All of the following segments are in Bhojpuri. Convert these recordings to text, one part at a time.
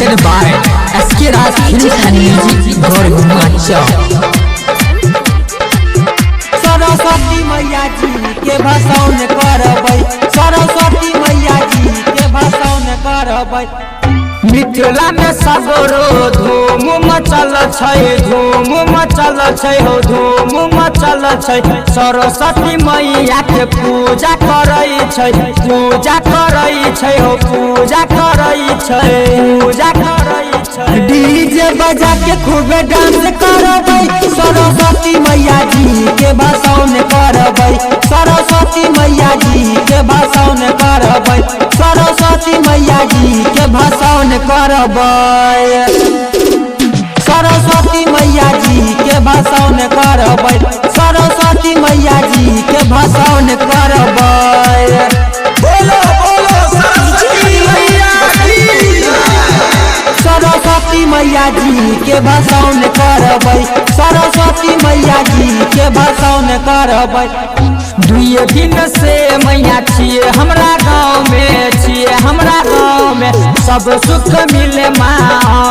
presented by SK Raj Films and Music Gorgumachau। Saraswati मैया जी के भसाउन करबै, सरस्वती मैया जी के भसाउन करबै। मिथिला में सगरो धूम मचल छै, धूम मचल छै हो, धूम मचल छै। सरस्वती मैया के पूजा करै छै, पूजा करै छै हो, पूजा करै छै, पूजा करै छै। डीजे बजा के खूबे डांस करबै, सरस्वती मैया जी के भसाउन करबै, सरस्वती मैया जी के भसाउन करबै, सरस्वती मैया जी के भसाउन करबै, सरस्वती मैया जी के भसाउन करबै, सरस्वती मैया जी के भसाउन करबै। बोलो बोलो सरस्वती मैया की। सरस्वती मैया जी के भसाउन करबै, सरस्वती मैया जी के भसाउन करबै। दुई दिन से मैया छिए हमरा गाँव में, छिए हमरा गाँव में। सब सुख मिले माँ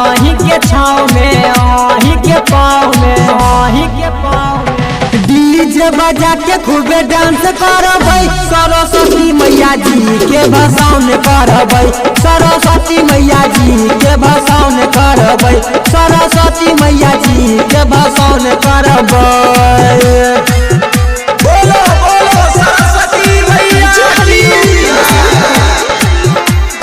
अहीं के छाँव में, अहीं के पाँव में, अहीं के पाँव में। डीजे बजा के खूबे डांस करबै, सरस्वती मैया जी के भसाउन करबै, सरस्वती मैया जी के भसाउन करबै, सरस्वती मैया जी के भसाउन करबै। बोलो बोलो सरस्वती मैया की।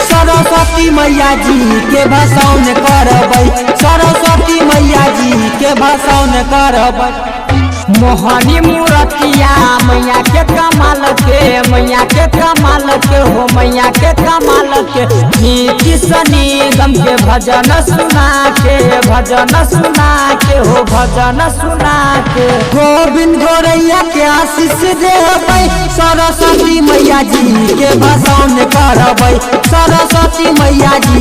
सरस्वती मैया जी के भसाउन करबै, सरस्वती मैया जी के भसाउन करबै। मोहनी मूर्तिया मैया के कमाल के, मैया के कमाल के हो, मैया के कमाल के। नीति सनी गम के भजन सुना के, भजन सुना के हो, भजन सुना के। गोविंद गोरैया के आशीष देबै, सरस्वती मैया जी के भसाउन करबै, सरस्वती मैया जी